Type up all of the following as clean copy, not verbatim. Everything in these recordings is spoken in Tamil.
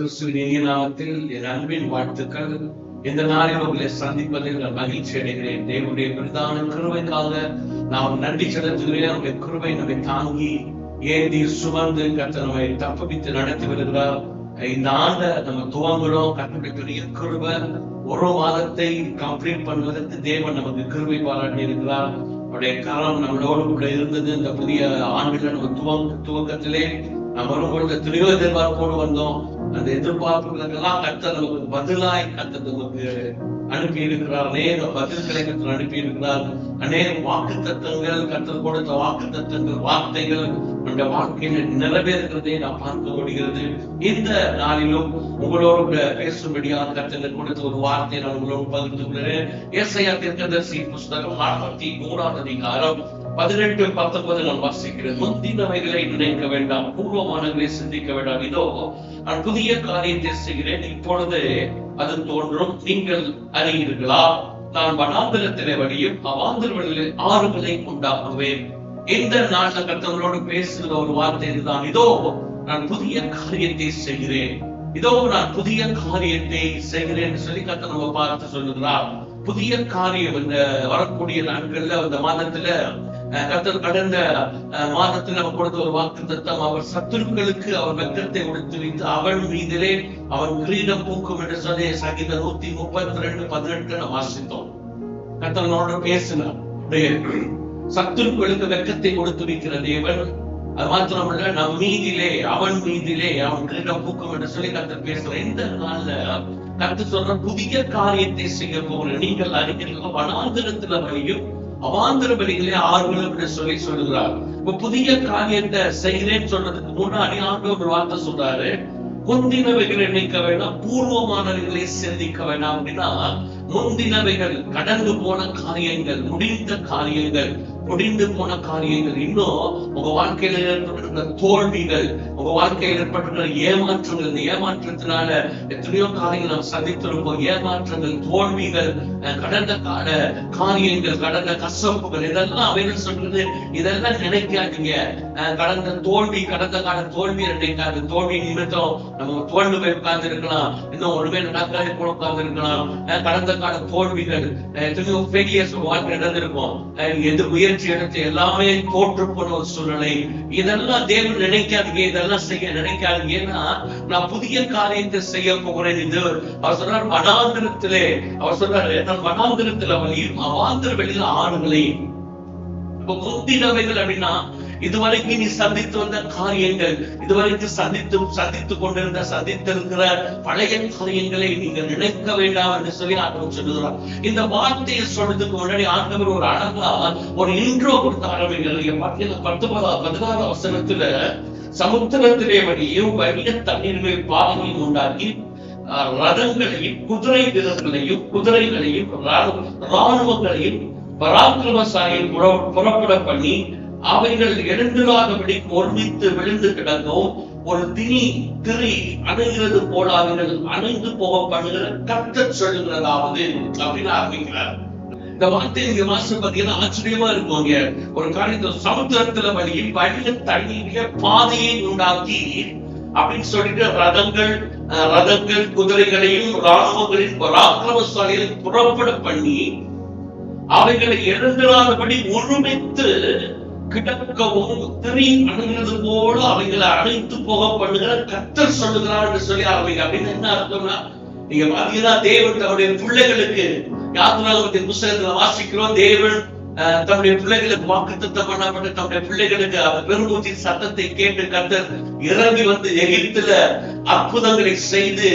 கிறிஸ்துவின் இனிய நாமத்தில் என் அன்பின் வாழ்த்துக்கள். இந்த நாளில் உங்களை சந்திப்பதில் நான் மகிழ்ச்சி அடைகிறேன். தேவனுடைய பிரதான கிருபைக்காக நாம் நன்றி செலுத்துகிறேன். நம்முடைய கிருபை நம்மை தாங்கி ஏந்தி சுமந்து கர்த்தர் நம்மை தப்புவித்து நடத்தி வருகிறார். இந்த ஆண்டை நம்ம துவங்குறோம். கர்த்தருடைய பெரிய கிருபை ஒரு மாதத்தை கம்ப்ளீட் பண்ணுவதற்கு தேவன் நமக்கு கிருபை பாராட்டி இருக்கிறார். அவருடைய காலம் நம்மளோடு கூட இருந்தது. இந்த புதிய ஆண்டுல நம்ம துவக்கத்திலே நம்ம வரும்பொழுது துணிவு எதிர்பார்ப்போடு வந்தோம். அந்த எதிர்பார்ப்புகளுக்கெல்லாம் கர்த்தர் நமக்கு பதிலாய் கர்த்தர் நமக்கு அனுப்பி இருக்கிறார். அநேக பதில்களை கர்த்தர் அனுப்பி இருக்கிறார். அநேக வாக்கு தத்தங்கள், கர்த்தர் கொடுத்த வாக்கு தத்தங்கள், வார்த்தைகள் நம்முடைய வாழ்க்கையில நிறைவேறுகிறதை நாம் பார்க்க முடிகிறது. இந்த நாளிலும் உங்களோடு பேசும்படியாக கர்த்தர் கொடுத்த ஒரு வார்த்தையை நான் உங்களோடு பகிர்ந்து கொள்கிறேன். ஏசாயா தீர்க்கதரிசி புஸ்தகம் 43 அதிகாரம் 18-19 நான் வாசிக்கிறேன். முந்தினவைகளை நினைக்க வேண்டாம், பூர்வமானவர்களை சிந்திக்க வேண்டாம். இதோ நான் புதிய காரியத்தை செய்கிறேன், இப்பொழுது அது தோன்றும், நீங்கள் அறியீர்களா? நான் வனாந்திரத்திலே வழியும் அவாந்திரங்களிலே ஆறுகளை உண்டாக்குவேன். இந்த நாட்ல கர்த்தர்களோடு பேசுகிற ஒரு வார்த்தை இதுதான். இதோ நான் புதிய காரியத்தை செய்கிறேன், இதோ நான் புதிய காரியத்தை செய்கிறேன் சொல்லி கர்த்தர் நம்ம பார்த்து சொல்லுகிறார். புதிய காரியம் இந்த வரக்கூடிய நாட்கள்ல அந்த மாதத்துல கர்த்தர் கடந்த மாதத்தில் நம்ம கொடுத்த ஒரு வாக்குத்தத்தம், அவர் சத்துருக்களுக்கு அவர் வெட்கத்தை உடுத்து வைத்து அவன் மீதிலே அவன் கிரீடம் பூக்கும் என்று சொல்லி சங்கீதம் 132:18 நம்ம வாசித்தோம். கர்த்தர் பேசினார். சத்துருக்களுக்கு வெட்கத்தை கொடுத்து வைக்கிற தேவன், அது மாத்திரமல்ல நம் மீதிலே அவன் மீதிலே அவன் கிரீடம் பூக்கும் என்று சொல்லி கர்த்தர் பேசுற இந்த நாள்ல கர்த்தர் சொல்ற புதிய காரியத்தை செய்ய போகிற நீங்கள் அறிஞர்கள் வனாந்திரத்துல வழியும் அவாந்திர வழிகளே ஆறுகளும் என்று சொல்லி சொல்லுகிறார். இப்ப புதிய காரியத்தை செய்கிறேன்னு சொல்றதுக்கு முன்னாடி ஆண்டு ஒரு வார்த்தை சொல்றாரு, முந்தினவைகளை நினைக்க வேண்டாம், பூர்வமானவைகளை சிந்திக்க வேண்டாம். அப்படின்னா முந்தினவைகள் கடந்து போன காரியங்கள், முடிந்த காரியங்கள், முடிந்து போன காரியங்கள், இன்னும் உங்க வாழ்க்கையில ஏற்பட்டிருக்கிற தோல்விகள், உங்க வாழ்க்கையில் ஏற்பட்டிருக்கிற ஏமாற்றங்கள், இந்த ஏமாற்றத்தினால எத்தனையோ காரியங்கள் நாம் சந்தித்திருப்போம். ஏமாற்றங்கள், தோல்விகள், கடந்த கால காரியங்கள், கடந்த கசப்புகள், இதெல்லாம் அவைகள் சொல்றது. இதெல்லாம் நினைக்காதீங்க. கடந்த தோல்வி, கடந்த கால தோல்வியை நினைக்காது. தோல்வி நிமித்தம் நம்ம தோல்வி போய் உட்கார்ந்து இருக்கலாம், இன்னும் ஒருவே நடக்காத கூட உட்கார்ந்து இருக்கலாம். கடந்த கால தோல்விகள், எத்தனையோ ஃபெயிலியர்ஸ் வாழ்க்கை நடந்திருக்கும். எது முயற்சி எடுத்து எல்லாமே தோற்று போன ஒரு சூழ்நிலை. இதெல்லாம் தேவன் நினைக்காதீங்க, இதெல்லாம் செய்ய நினைக்காதீங்க. ஏன்னா நான் புதிய காரியத்தை செய்ய போகிறேன். இது அவர் சொல்றார் வனாந்திரத்திலே, அவர் சொல்றாரு நான் வனாந்திரத்துல வழியும் அவாந்திர வெளியில ஆறுகளை. இப்ப முந்தினவைகள் அப்படின்னா இதுவரைக்கும் நீ சந்தித்து வந்த காரியங்கள், இதுவரைக்கும் சந்தித்திருக்கிற பழைய காரியங்களை நீங்கள் நினைக்க வேண்டாம் என்று சொல்லி ஆண்டவர் சொல்லுகிறார். இந்த வார்த்தையை சொல்றதுக்கு முன்னாடி ஆண்டவர் ஒரு அழகா ஒரு இன்ட்ரோ கொடுத்த ஆரம்பிக்கிறது. 16 வசனத்துல சமுத்திரத்திலே வழியும் வலிய தண்ணீர்கள் பாதையும் உண்டாக்கி ரதங்களையும் குதிரை வீரர்களையும் குதிரைகளையும் இராணுவங்களையும் பராக்கிரமசாலியில் புறப்பட பண்ணி அவைகள் எழுந்திராதபடி ஒருமித்து விழுந்து கிடக்கும். ஒரு திரி அணைகிறது போல அவைகள் அணைந்து போக பண்ணுகிற கர்த்தர் சொல்லுகிறதாவது அப்படின்னு ஆரம்பிக்கிறார். இந்த வார்த்தை நீங்க மாசம் பாத்தீங்கன்னா ஆச்சரியமா இருக்குங்க. ஒரு காரியத்தை சமுத்திரத்துல வழியில் வழிய தண்ணீரில பாதையை உண்டாக்கி அப்படின்னு சொல்லிட்டு ரதங்கள் குதிரைகளையும் இராணுவங்களின் பராக்கிரமசாலியில் புறப்பட பண்ணி அவைகளை எழுந்திராதபடி ஒருமித்து கிடக்கவும் திரி அணுகிறது போல அவைகளை அழைத்து போக பண்ணுகிற கர்த்தர் சொல்லுகிறார் என்று சொல்லி ஆரம்பிங்க. அப்படின்னு என்ன அர்த்தம்னா, நீங்க பாத்தீங்கன்னா தேவன் தன்னுடைய பிள்ளைகளுக்கு யாத்திராகமத்தின் புத்தகத்துல வாசிக்கிறோம். தேவன் தன்னுடைய பிள்ளைகளுக்கு வாக்குத்தத்தம் பண்ணப்பட்ட தன்னுடைய பிள்ளைகளுக்கு பெருமூச்சின் சத்தத்தை கேட்டு கர்த்தர் இறங்கி வந்து எகிப்துல அற்புதங்களை செய்து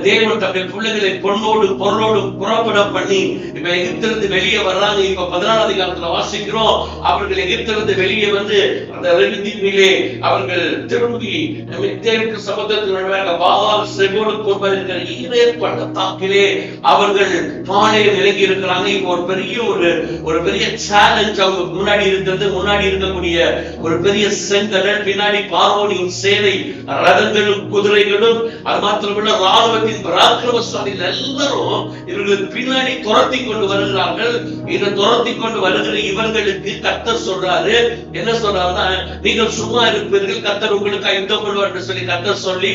தேவன் தன்னுடைய பிள்ளைகளை பொருளோடு புறப்பட பண்ணி இப்ப எகிப்திலிருந்து வெளியே வர்றாங்க. இப்ப 14 அதிகாரத்துல வாசிக்கிறோம், அவர்கள் எகிப்திலிருந்து வெளியே வந்து அந்த ரெவிதீமிலே அவர்கள் திரும்பி மித்தேலுக்கு சமுத்திரத்தின் பாகால் செபோனுக்கு இருக்கிற ஈரேல் பள்ளத்தாக்கிலே அவர்கள் பாளையம் இறங்கி இருக்கிறாங்க. இப்ப ஒரு பெரிய சேலஞ்ச் அவங்க முன்னாடி இருக்கிறது. முன்னாடி இருக்கக்கூடிய ஒரு பெரிய செங்கடல், பின்னாடி பார்வோனின் சேனை ரதங்களும் குதிரைகளும், அது மாத்திரமல்ல ராணுவத்தின் பராக்கிரமசாலிகள் எல்லாரும் இவர்களுக்கு பின்னாடி துரத்தி கொண்டு வருகிறார்கள். இதை துரத்தி கொண்டு வருகிற இவர்களுக்கு கர்த்தர் சொல்றாரு, என்ன சொல்றாருன்னா, நீங்கள் சும்மா இருப்பீர்கள், கர்த்தர் உங்களுக்கு யுத்தம் பண்ணுவார் என்று சொல்லி கர்த்தர் சொல்லி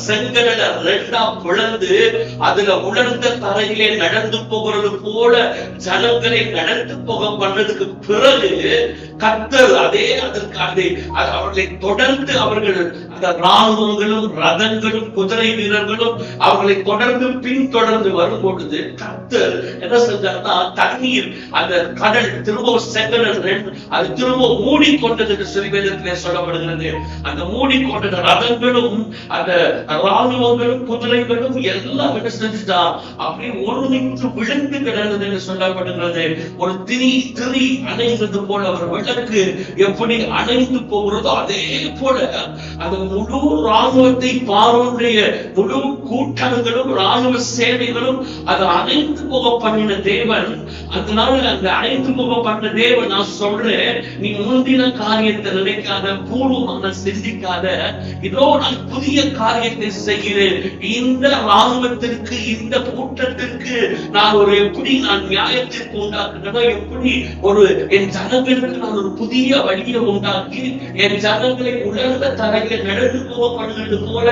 செங்கடலை ரெண்டா பிளந்து அதுல உலர்ந்த தரையிலே நடந்து போகிறது போல ஜனங்களை நடந்து போக பண்ணதுக்கு பிறகு கர்த்தர் அதற்கு அவர்களை தொடர்ந்து அவர்கள் அந்த ராணுவங்களும் ரதங்களும் குதிரை வீரர்களும் அவர்களை தொடர்ந்து பின்தொடர்ந்து வரும் பொழுது கர்த்தர் என்ன செஞ்சார்னா, தண்ணீர் அந்த கடல் திரும்ப செங்கடல் அது திரும்ப மூடிக்கொண்டது என்று சொல்லி வேதத்திலே சொல்லப்படுகிறது. அந்த மூடிக்கொண்ட ரதங்களும் அந்த ராணுவங்களும் குதிரைகளும் எல்லாம் என்ன செஞ்சுட்டா அப்படி ஒருமித்து விழுந்து கிடந்தது என்று சொல்லப்படுகிறது. ஒரு திரி அணைந்தது போல அவர் விளக்கு எப்படி அணைந்து போகிறதோ அதே போல அந்த முழு ராணுவத்தை பார்வோனுடைய முழு கூட்டங்களும் ராணுவ சேவைகளும் அதை அணைந்து போக பண்ணின தேவன். அதனால அந்த அணைந்து போக பண்ண தேவன், நான் சொல்றேன், நீ முந்தின காரியத்தை நினைக்காத, பூர்வமான சிந்திக்காத, இதோ நான் புதிய காரியத்தை செய்கிறேன். இந்த ராணுவத்திற்கு இந்த கூட்டத்திற்கு நான் ஒரு எப்படி நான் நியாயத்திற்கு உண்டாக்குறதோ, எப்படி ஒரு என் ஜனங்களுக்கு நான் ஒரு புதிய வழியை உண்டாக்கி என் ஜனங்களை உலர்ந்த தரையில நடந்து போக பண்ணுறது போல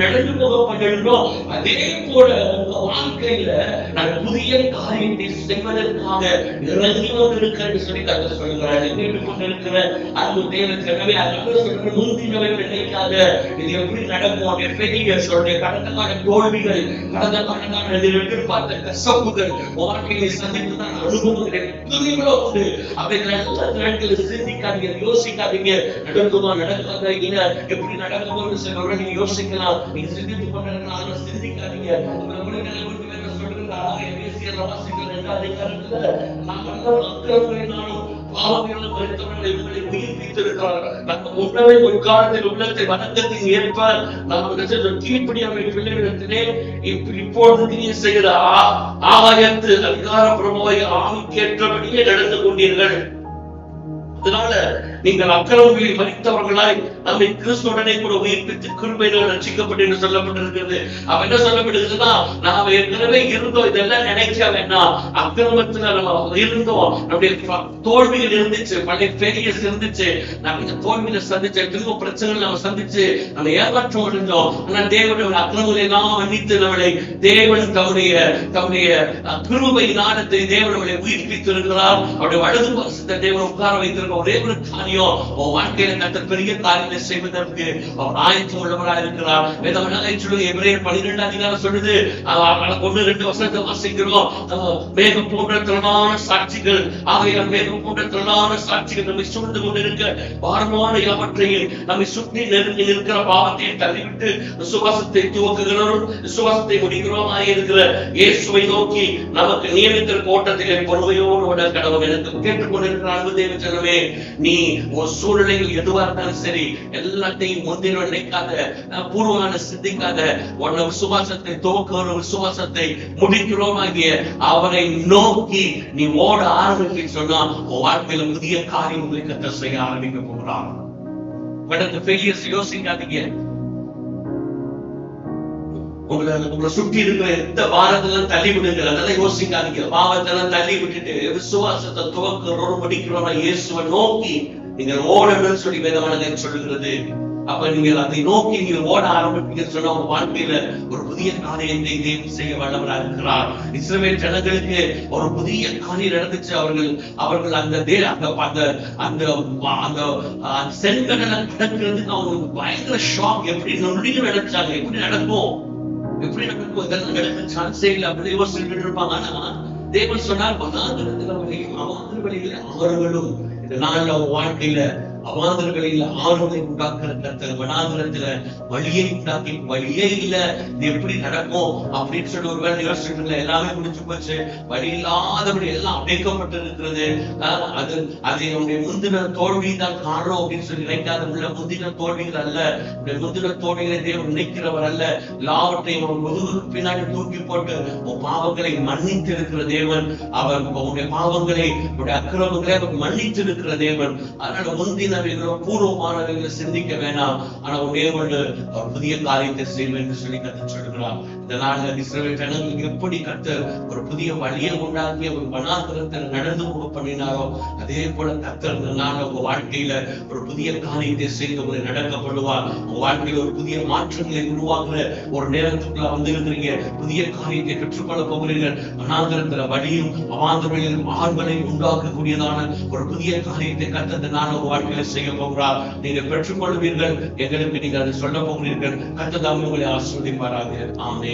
நடந்து போக பண்ணுகிறோம், அதே போல உங்க வாழ்க்கையில நான் புதிய காரியத்தை செய்வதற்காக இறங்கி கொண்டிருக்கிறேன் சொல்லி கர்த்தர் சொல்கிறார். கொண்டிருக்கிற அன்பு தேவனுக்கு அதனால சொல்ற முந்தினவை நினைக்காத, இது எப்படி நடக்கும், பெரிய சொல்ற கடந்த கால தோல்விகள், கடந்த கால எதிர்பார்த்த கசப்புகள், வாழ்க்கையை சந்தித்துதான் அனுபவங்கள் எத்தனைகளோ உண்டு. அவைகள் எல்லாம் நாட்களை சிந்திக்காதீங்க, யோசிக்காதீங்க, நடக்குமா நடக்காத, இல்ல எப்படி நடக்கும்னு சொல்ற நீங்க யோசிக்கலாம், நீங்க சிந்தித்து கொண்டிருக்கலாம், சிந்திக்காதீங்க. இப்பொழுது செய்கிற ஆகாயத்து அதிகார பிரபுவை ஆவிக்கேற்றபடியே நடந்து கொண்டீர்கள். அதனால நீங்கள் அக்கிரமங்களில் மரித்தவர்களாய் நம்மை கிறிஸ்துவுடனே கூட உயிர்ப்பித்து கிருபையினால் ரட்சிக்கப்பட்டு என்று சொல்லப்பட்டிருக்கிறது. அப்ப என்ன சொல்லப்படுகிறதுனா, நாம் ஏற்கனவே இருந்தோம், இதெல்லாம் நினைக்க வேண்டாம். அக்கிரமத்துல நம்ம இருந்தோம், நம்முடைய தோல்விகள் இருந்துச்சு, பழைய ஃபெயிலியர்ஸ் இருந்துச்சு, நம்ம இந்த தோல்வியில சந்திச்ச திரும்ப பிரச்சனைகள் நம்ம சந்திச்சு நம்ம ஏமாற்றம் அடைந்தோம். ஆனா தேவனுடைய அக்கிரமங்களை எல்லாம் மன்னித்து நம்மளை தேவன் தம்முடைய கிருபை நாடத்தை தேவன் நம்மளை உயிர்ப்பித்து இருக்கிறார். அவருடைய வலது பாசத்தை தேவன் உட்கார வைத்திருக்க ஒரே ஒரு காரியம், வாழ்க்கையில கர்த்தர் பெரிய காரியங்களை செய்வதற்கு அவர் ஆயத்தம் உள்ளவராக இருக்கிறார். எபிரேயர் 12 அதிகாரம் சொல்லுது, 1-2 வசனத்தை வாசிக்கிறோம். மேகம் போன்ற திரளான சாட்சிகள், ஆகையால் மேகம் போன்ற திரளான சாட்சிகள் நம்மை சூழ்ந்து கொண்டிருக்க பாரமான யாவற்றையும் நம்மை சுற்றி நெருங்கி இருக்கிற பாவத்தை தள்ளிவிட்டு விசுவாசத்தை துவக்குகிறோம், விசுவாசத்தை முடிக்கிறோம் இருக்கிற இயேசுவை நோக்கி நமக்கு நியமித்திருக்க ஓட்டத்திலே பொறுமையோடு விட கடவுள் எனக்கு கேட்டுக்கொண்டிருக்கிற அன்பு தேவ ஜனமே, நீ ஒரு சூழ்நிலையில் எதுவா இருந்தாலும் சரி, எல்லாத்தையும் முந்தின நினைக்காத, பூர்வமான சிந்திக்காத, உன்ன விசுவாசத்தை துவக்கிறோம், விசுவாசத்தை முடிக்கிறோம் ஆகிய அவரை நோக்கி நீ ஓட ஆரம்பிக்க சொன்னா உன் வாழ்க்கையில புதிய காரியங்களை கர்த்தர் செய்ய ஆரம்பிக்க போகிறார். யோசிக்காதீங்க. உங்களை சுற்றி இருக்கிற எந்த பாரத்தெல்லாம் தள்ளி விடுங்க, அதெல்லாம் யோசிக்காதீங்க. பாவத்தெல்லாம் தள்ளி விட்டுட்டு விசுவாசத்தை துவக்கிறோம், முடிக்கிறோம், இயேசுவை நோக்கி நீங்கள் ஓடணும்னு சொல்லி வேதமானது சொல்லுகிறது. அப்ப நீங்கள் அதை நோக்கி நீங்கள் ஓட ஆரம்பிப்பீங்க சொன்னா உங்க வாழ்க்கையில ஒரு புதிய காரியத்தை தேவன் செய்ய வல்லவராக இருக்கிறார். இஸ்ரவேல் ஜனங்களுக்கு ஒரு புதிய காரியம் நடந்துச்சு. அவர்கள் அந்த செங்கடலை கடக்கிறதுக்கு அவங்களுக்கு பயங்கர ஷாக். எப்படி நினைச்சாங்க, எப்படி நடக்கும் இதெல்லாம் நடக்க சான்ஸே இல்லை அப்படி யோசிச்சுட்டு இருப்பாங்க. ஆனா தேவன் சொன்னார், வனாந்திரத்தில் வழியில் அவாந்திர வழியில் அவர்களும் இந்த நாள்ல வாழ்க்கையில அவாந்தரங்களில் ஆறுகளை உண்டாக்குற கர்த்தர், வனாந்தரத்துல வழியை உண்டாக்கி வழியே இல்ல, இது எப்படி நடக்கும் அப்படின்னு சொல்லி ஒருவேளை யோசிச்சுட்டு எல்லாமே முடிஞ்சு போச்சு, வழி இல்லாதபடி எல்லாம் அடைக்கப்பட்டு இருக்கிறது, அது உன்னுடைய முந்தின தோல்வி தான் காரணம் அப்படின்னு சொல்லி நினைக்காத உள்ள முந்தின தோல்விகள் அல்ல, முந்தின தோல்விகளை தேவன் நினைக்கிறவர் அல்ல. எல்லாவற்றையும் முதுகுக்கு பின்னாடி தூக்கி போட்டு உன் பாவங்களை மன்னித்து இருக்கிற தேவன். அவர் உன்னுடைய பாவங்களை, உன்னுடைய அக்கிரமங்களை அவர் மன்னித்து இருக்கிற தேவன். அதனால முந்தினவைகளோ பூர்வமானவைகளை சிந்திக்க வேணாம். ஆனா ஒரே ஒன்று, புதிய காரியத்தை செய்வேன் என்று சொல்லி கர்த்தர் சொல்கிறார். இந்த நாளில் இஸ்ரவேல் ஜனங்களுக்கு எப்படி கர்த்தர் ஒரு புதிய வழியை உண்டாக்கி ஒரு வனாந்தரத்தில் நடந்து போக பண்ணினாரோ, அதே போல கர்த்தர் இந்த நாள் உங்க வாழ்க்கையில ஒரு புதிய காரியத்தை செய்து உங்களை நடக்கப்படுவார். உங்க வாழ்க்கையில ஒரு புதிய மாற்றங்களை உருவாக்குற ஒரு நேரத்துக்குள்ள வந்திருக்கிறீங்க. புதிய காரியத்தை பெற்றுக்கொள்ள போகிறீர்கள். வனாந்தரத்துல வழியும் அவாந்தரங்களிலும் ஆறுகளையும் உண்டாக்கக்கூடியதான ஒரு புதிய காரியத்தை கர்த்தர் இந்த நாள் உங்க வாழ்க்கையில செய்ய போகிறார். நீங்க பெற்றுக்கொள்வீர்கள். எங்களுக்கு நீங்க அதை சொல்ல போகிறீர்கள். கர்த்தர் தாமே உங்களை ஆசீர்வதிப்பாராக. ஆமென்.